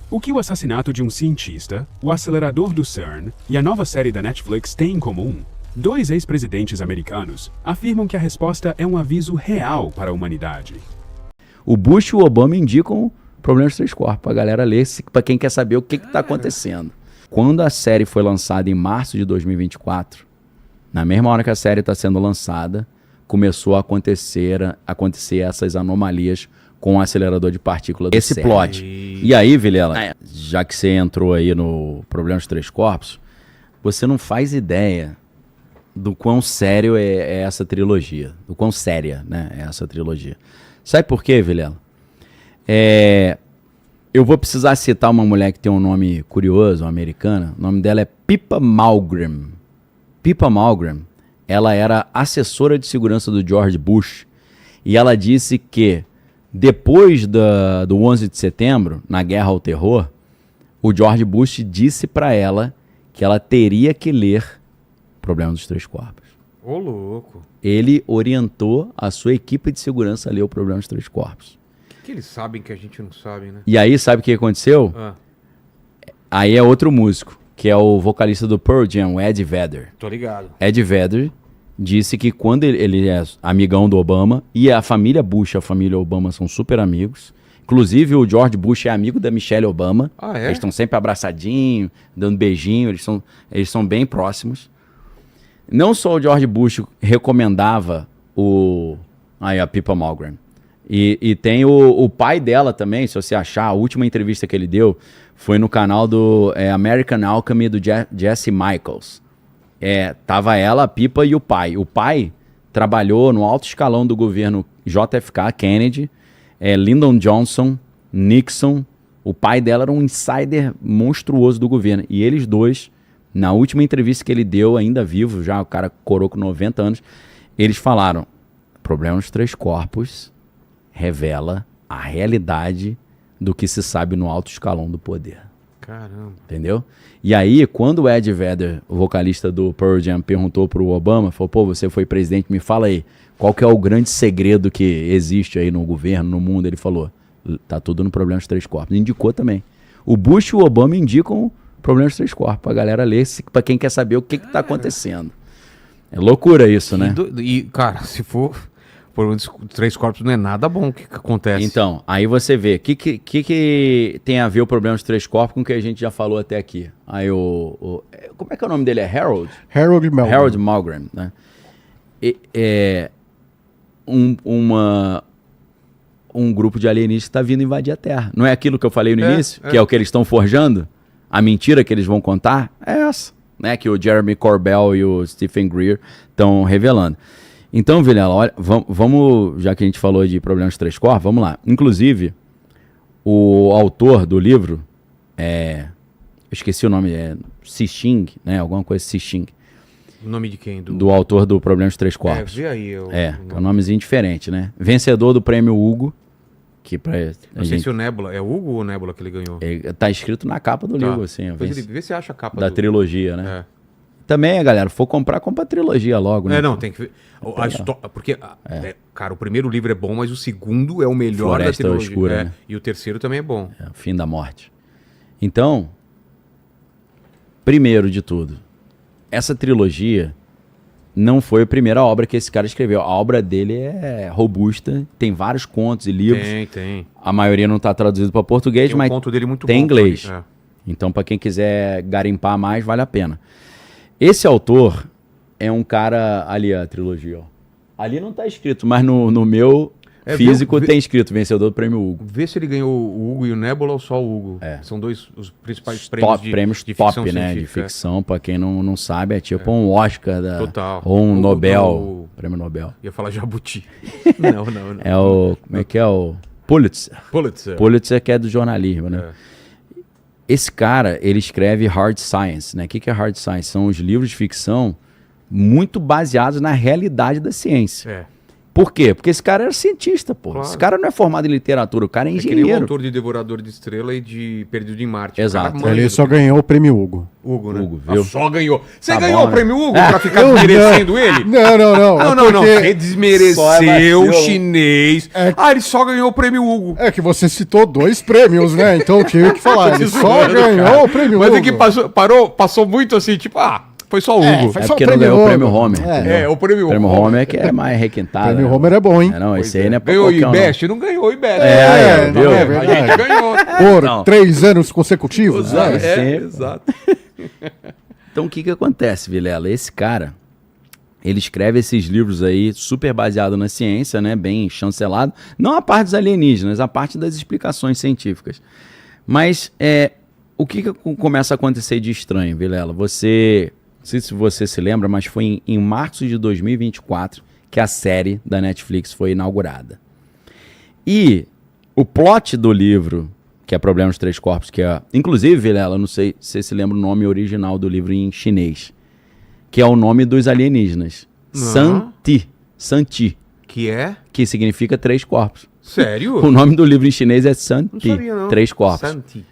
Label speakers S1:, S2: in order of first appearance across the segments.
S1: O que o assassinato de um cientista, o acelerador do CERN e a nova série da Netflix têm em comum? Dois ex-presidentes americanos afirmam que a resposta é um aviso real para a humanidade.
S2: O Bush e o Obama indicam Problemas dos Três Corpos, pra galera ler, pra quem quer saber o que tá acontecendo. Quando a série foi lançada em março de 2024, na mesma hora que a série está sendo lançada, começou a acontecer essas anomalias com o acelerador de partículas do CERN. Plot. E aí, Vilela, já que você entrou aí no Problemas dos Três Corpos, você não faz ideia do quão sério é essa trilogia. Do quão séria, né, é essa trilogia. Sabe por quê, Vilela? Eu vou precisar citar uma mulher que tem um nome curioso, uma americana. O nome dela é Pippa Malmgren. Pippa Malmgren, ela era assessora de segurança do George Bush. E ela disse que depois do 11 de setembro, na Guerra ao Terror, o George Bush disse para ela que ela teria que ler Problemas dos Três Corpos.
S3: Ô, louco.
S2: Ele orientou a sua equipe de segurança a ler o Problemas dos Três Corpos.
S3: O que eles sabem que a gente não sabe, né?
S2: E aí, sabe o que aconteceu? Aí é outro músico, que é o vocalista do Pearl Jam, o Eddie Vedder.
S3: Tô ligado.
S2: Ed Vedder disse que quando ele é amigão do Obama, e a família Bush e a família Obama são super amigos. Inclusive o George Bush é amigo da Michelle Obama.
S3: Ah, é?
S2: Eles estão sempre abraçadinhos, dando beijinho, eles são bem próximos. Não só o George Bush recomendava a Pippa Malmgren. E tem o pai dela também, se você achar, a última entrevista que ele deu foi no canal do American Alchemy do Jesse Michaels. Tava ela, a Pippa e o pai. O pai trabalhou no alto escalão do governo JFK, Kennedy, Lyndon Johnson, Nixon. O pai dela era um insider monstruoso do governo. E eles dois, na última entrevista que ele deu, ainda vivo, já o cara corou com 90 anos, eles falaram, Problemas dos Três Corpos revela a realidade do que se sabe no alto escalão do poder.
S3: Caramba.
S2: Entendeu? E aí, quando o Ed Vedder, o vocalista do Pearl Jam, perguntou pro Obama, falou, pô, você foi presidente, me fala aí, qual que é o grande segredo que existe aí no governo, no mundo? Ele falou, tá tudo no Problemas dos Três Corpos. Indicou também. O Bush e o Obama indicam Problemas dos Três Corpos, pra galera ler, pra quem quer saber o que tá acontecendo. É loucura isso, né?
S3: E, cara, se for Problemas dos Três Corpos, não é nada bom o que acontece.
S2: Então, aí você vê, o que tem a ver o Problema dos Três Corpos com o que a gente já falou até aqui? Aí como é que é o nome dele? É Harold?
S4: Harold Malmgren.
S2: Harold Malmgren, né? Um grupo de alienígenas está vindo invadir a Terra. Não é aquilo que eu falei no início? Que é o que eles estão forjando? A mentira que eles vão contar? É essa, né? Que o Jeremy Corbell e o Stephen Greer estão revelando. Então, Vilela, olha, vamos, já que a gente falou de Problemas dos Três Corpos, vamos lá. Inclusive, o autor do livro, eu esqueci o nome, Sixing, né? Alguma coisa Sixing.
S3: O nome de quem?
S2: Do autor do Problemas dos Três Corpos.
S3: Vê aí.
S2: Que é um nomezinho diferente, né? Vencedor do prêmio Hugo, que
S3: não sei se o Nebula, é o Hugo ou o Nebula que ele ganhou?
S2: Tá escrito na capa do livro, assim.
S3: Vê se acha a capa
S2: da trilogia, né?
S3: É.
S2: Também, galera, for compra a trilogia logo, né?
S3: Não, tem que ver. A história, porque, cara, o primeiro livro é bom, mas o segundo é o melhor
S2: Floresta
S3: da trilogia.
S2: Oscura, né?
S3: E o terceiro também é bom.
S2: O Fim da Morte. Então, primeiro de tudo, essa trilogia não foi a primeira obra que esse cara escreveu. A obra dele é robusta, tem vários contos e livros.
S3: Tem.
S2: A maioria não está traduzido para português, mas
S3: conto dele muito
S2: tem
S3: bom
S2: inglês. Então, para quem quiser garimpar mais, vale a pena. Esse autor é um cara... Ali a trilogia, ó. Ali não tá escrito, mas no meu físico tem escrito vencedor do prêmio Hugo.
S3: Vê se ele ganhou o Hugo e o Nebula ou só o Hugo. São os principais
S2: prêmios
S3: de
S2: top,
S3: ficção
S2: né? De ficção, pra quem não sabe, é tipo um Oscar
S3: Total.
S2: Ou um Nobel, prêmio Nobel.
S3: Ia falar Jabuti. Não.
S2: É o... Como é que é o... Pulitzer. Pulitzer que é do jornalismo, né? Esse cara, ele escreve hard science, né? O que é hard science? São os livros de ficção muito baseados na realidade da ciência. Por quê? Porque esse cara era cientista, pô.
S3: Claro.
S2: Esse cara não é formado em literatura, o cara é
S3: É que nem o
S2: engenheiro.
S3: autor de Devorador de Estrela e de Perdido em Marte.
S2: Exato.
S3: O cara manja
S4: Ele
S3: do
S4: só
S3: que-
S4: ganhou o prêmio Hugo.
S3: Hugo, né?
S2: Hugo, viu?
S3: Só ganhou. Você
S2: Tá
S3: ganhou
S2: bom,
S3: o
S2: né?
S3: prêmio Hugo pra ficar
S4: Eu
S3: desmerecendo ele?
S4: Não.
S3: Não.
S4: porque
S3: Ele desmereceu
S2: Só é
S3: o
S2: vacilo.
S3: chinês. Ele só ganhou o prêmio Hugo.
S4: É que você citou 2 prêmios, né? Então eu tive que falar. Ele só
S3: zoando,
S4: ganhou
S3: cara.
S4: o prêmio
S3: Mas
S4: Hugo.
S3: é que passou muito assim, tipo, foi só o Hugo.
S4: foi
S2: É
S4: só
S2: porque
S4: o
S2: não
S4: prêmio
S2: ganhou o
S4: Homer.
S2: prêmio Homer.
S4: É.
S2: entendeu?
S3: O prêmio
S2: O prêmio Homer é que é mais requintado.
S4: O prêmio
S2: né?
S4: Homer é bom, hein?
S2: Não, esse aí não é pra
S3: Ganhou o
S2: qualquer um, não.
S3: IBEST? Não ganhou o IBEST.
S2: É,
S4: não
S2: viu?
S4: é
S3: A
S4: verdade.
S3: gente ganhou.
S4: Por
S2: Não.
S4: 3 anos consecutivos. né?
S2: sempre.
S3: Exato.
S2: Então o que acontece, Vilela? Esse cara, ele escreve esses livros aí super baseado na ciência, né? Bem chancelado. Não a parte dos alienígenas, a parte das explicações científicas. Mas o que começa a acontecer de estranho, Vilela? Não sei se você se lembra, mas foi em março de 2024 que a série da Netflix foi inaugurada. E o plot do livro, que é Problema dos Três Corpos, que é... Inclusive, Vilela, não sei se você se lembra o nome original do livro em chinês, que é o nome dos alienígenas. Santi,
S3: Que é?
S2: que significa três corpos.
S3: Sério?
S2: O nome do livro em chinês é
S3: Não
S2: Santi,
S3: sabia, não.
S2: três corpos.
S3: Santi.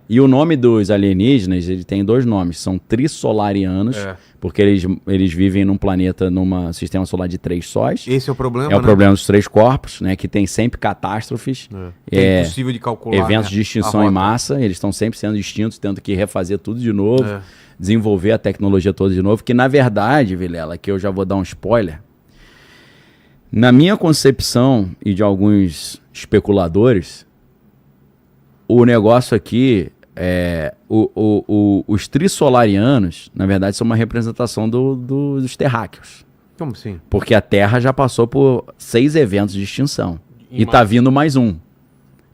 S2: E o nome dos alienígenas, ele tem 2 nomes, são trissolarianos, porque eles vivem num planeta, num sistema solar de 3 sóis.
S3: Esse é o problema,
S2: É o
S3: né?
S2: problema dos 3 corpos, né? Que tem sempre catástrofes.
S3: Que é impossível de calcular.
S2: Eventos
S3: né?
S2: de
S3: A
S2: extinção em
S3: rota.
S2: massa, eles estão sempre sendo extintos, tendo que refazer tudo de novo,
S3: É.
S2: desenvolver a tecnologia toda de novo, que na verdade, Vilela, que eu já vou dar um spoiler, na minha concepção e de alguns especuladores, o negócio aqui os trissolarianos, na verdade, são uma representação dos terráqueos.
S3: Como assim?
S2: Porque a Terra já passou por 6 eventos de extinção. E tá vindo mais um.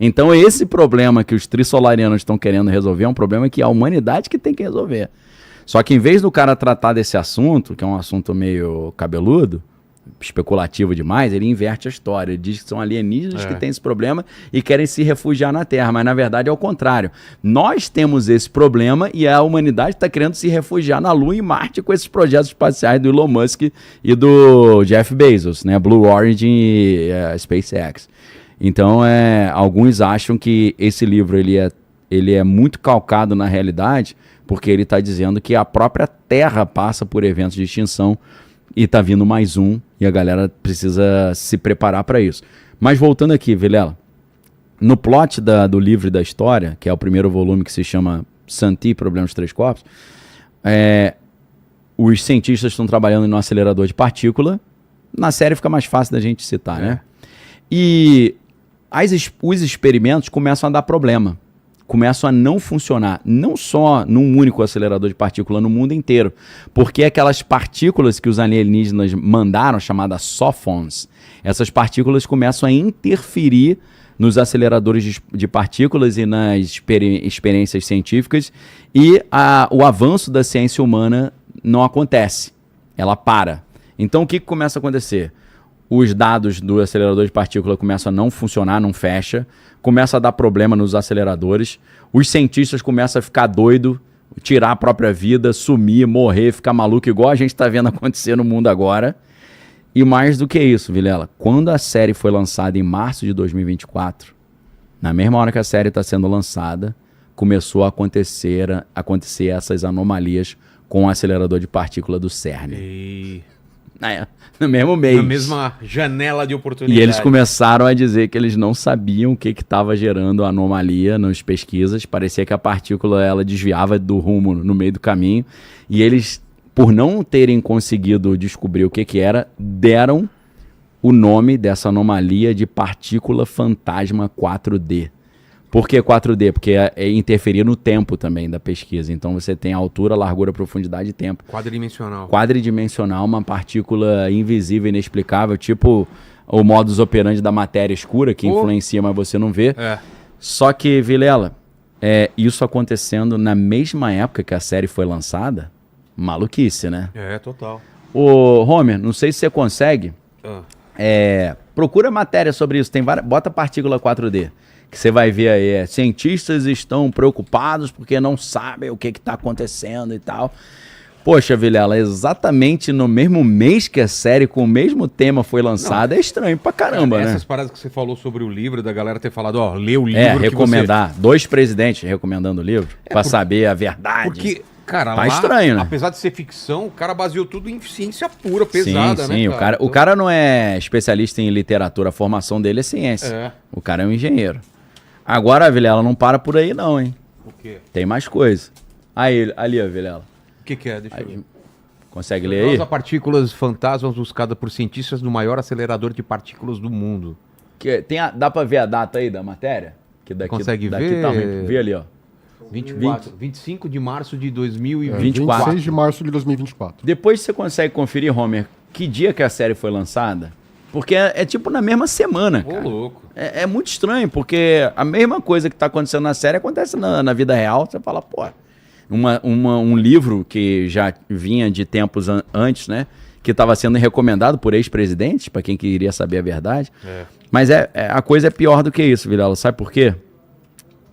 S2: Então esse problema que os trissolarianos estão querendo resolver é um problema que a humanidade que tem que resolver. Só que em vez do cara tratar desse assunto, que é um assunto meio cabeludo, especulativo demais, ele inverte a história. Ele diz que são alienígenas que têm esse problema e querem se refugiar na Terra, mas na verdade é o contrário. Nós temos esse problema e a humanidade está querendo se refugiar na Lua e Marte com esses projetos espaciais do Elon Musk e do Jeff Bezos, né? Blue Origin e SpaceX. Então, alguns acham que esse livro ele é muito calcado na realidade, porque ele está dizendo que a própria Terra passa por eventos de extinção e tá vindo mais um, e a galera precisa se preparar para isso. Mas voltando aqui, Vilela, no plot do livro e da história, que é o primeiro volume que se chama Santi, Problemas dos Três Corpos, os cientistas estão trabalhando no acelerador de partícula. Na série fica mais fácil da gente citar, né? E os experimentos começam a dar problema. Começam a não funcionar, não só num único acelerador de partícula, no mundo inteiro. Porque aquelas partículas que os alienígenas mandaram, chamadas SOFONs, essas partículas começam a interferir nos aceleradores de partículas e nas experiências científicas, e o avanço da ciência humana não acontece, ela para. Então o que começa a acontecer? Os dados do acelerador de partícula começam a não funcionar, não fecha, começa a dar problema nos aceleradores, os cientistas começam a ficar doido, tirar a própria vida, sumir, morrer, ficar maluco, igual a gente está vendo acontecer no mundo agora. E mais do que isso, Vilela, quando a série foi lançada em março de 2024, na mesma hora que a série está sendo lançada, começou a acontecer essas anomalias com o acelerador de partícula do CERN. No mesmo mês.
S3: Na mesma janela de oportunidade.
S2: E eles começaram a dizer que eles não sabiam o que estava gerando a anomalia nas pesquisas. Parecia que a partícula ela desviava do rumo no meio do caminho. E eles, por não terem conseguido descobrir o que era, deram o nome dessa anomalia de partícula fantasma 4D. Por que 4D? Porque interferir no tempo também da pesquisa. Então você tem altura, largura, profundidade e tempo.
S3: Quadridimensional.
S2: Quadridimensional, uma partícula invisível, inexplicável, tipo o modus operandi da matéria escura, que influencia, mas você não vê. Só que, Vilela, isso acontecendo na mesma época que a série foi lançada, maluquice, né?
S3: Total.
S2: Ô, Homer, não sei se você consegue. Procura matéria sobre isso. Bota partícula 4D. Que você vai ver aí, cientistas estão preocupados porque não sabem o que está acontecendo e tal. Poxa, Vilela, exatamente no mesmo mês que a série com o mesmo tema foi lançada, é estranho pra caramba, né?
S3: Essas paradas que você falou sobre o livro, da galera ter falado, ó, lê o livro que
S2: recomendar. Dois presidentes recomendando o livro pra saber a verdade.
S3: Porque, cara,
S2: tá estranho, né?
S3: apesar de ser ficção, o cara baseou tudo em ciência pura, pesada,
S2: sim,
S3: né,
S2: o cara não é especialista em literatura, a formação dele é ciência. O cara é um engenheiro. Agora, Vilela, não para por aí não, hein?
S3: O quê?
S2: Tem mais coisa. Aí, ali, ó, Vilela.
S3: O que é? Deixa eu ver.
S2: Consegue ler aí?
S3: Partículas fantasmas buscada por cientistas no maior acelerador de partículas do mundo.
S2: Dá pra ver a data aí da matéria? Que daqui,
S3: consegue
S2: daqui
S3: ver?
S2: Tá ruim. Vê ali, ó.
S3: 25 de março de 2024.
S4: 26 de março de 2024.
S2: Depois você consegue conferir, Homer, que dia que a série foi lançada? Porque é tipo na mesma semana, cara.
S3: Ô, louco.
S2: É muito estranho, porque a mesma coisa que tá acontecendo na série acontece na vida real. Você fala, pô... Um livro que já vinha de tempos antes, né? Que estava sendo recomendado por ex-presidentes, para quem queria saber a verdade. Mas a coisa é pior do que isso, Vilela. Sabe por quê?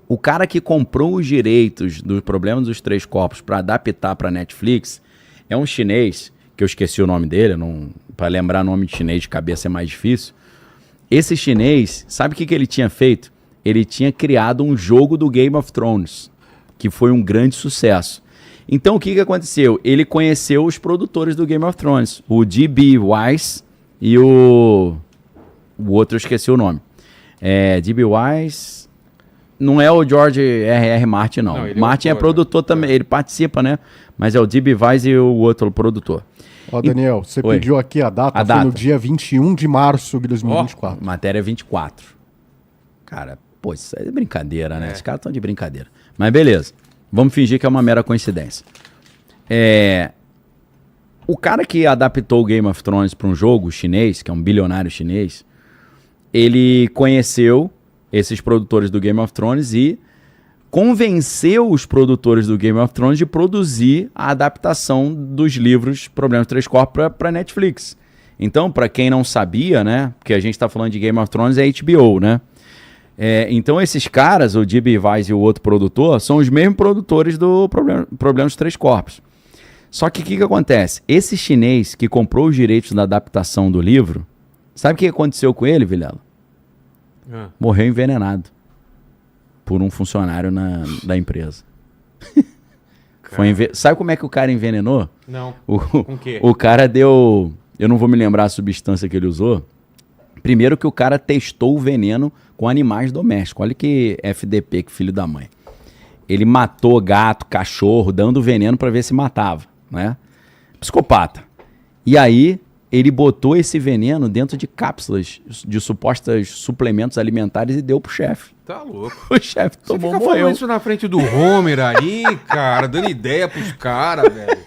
S2: O cara que comprou os direitos dos Problemas dos Três Corpos para adaptar para Netflix é um chinês, que eu esqueci o nome dele, para lembrar nome de chinês de cabeça é mais difícil. Esse chinês, sabe o que ele tinha feito? Ele tinha criado um jogo do Game of Thrones, que foi um grande sucesso. Então, o que aconteceu? Ele conheceu os produtores do Game of Thrones, o D.B. Weiss e o outro eu esqueci o nome. D.B. Weiss não é o George R.R. Martin, não. Martin é produtor também, ele participa, né? Mas é o D.B. Weiss e o outro produtor.
S4: Ó, Daniel, você pediu aqui a data, foi no dia 21 de março de 2024.
S2: Matéria 24. Cara, pô, isso é brincadeira, né? Esses caras estão de brincadeira. Mas beleza, vamos fingir que é uma mera coincidência. O cara que adaptou o Game of Thrones para um jogo chinês, que é um bilionário chinês, ele conheceu esses produtores do Game of Thrones e convenceu os produtores do Game of Thrones de produzir a adaptação dos livros Problemas dos Três Corpos para Netflix. Então, para quem não sabia, né, porque a gente está falando de Game of Thrones, é HBO, né? Então esses caras, o D.B. Weiss e o outro produtor, são os mesmos produtores do Problema dos Três Corpos. Só que o que acontece? Esse chinês que comprou os direitos da adaptação do livro, sabe o que aconteceu com ele, Vilela? Morreu envenenado por um funcionário da empresa. Sabe como é que o cara envenenou?
S3: Não. Com quê?
S2: O cara deu... Eu não vou me lembrar a substância que ele usou. Primeiro que o cara testou o veneno com animais domésticos. Olha que FDP, que filho da mãe. Ele matou gato, cachorro, dando veneno para ver se matava, né? Psicopata. E aí, ele botou esse veneno dentro de cápsulas de supostos suplementos alimentares e deu pro chefe.
S3: Tá louco.
S2: O chefe tomou,
S3: morreu. Você fica falando isso na frente do Homer aí, cara, dando ideia pros caras, velho.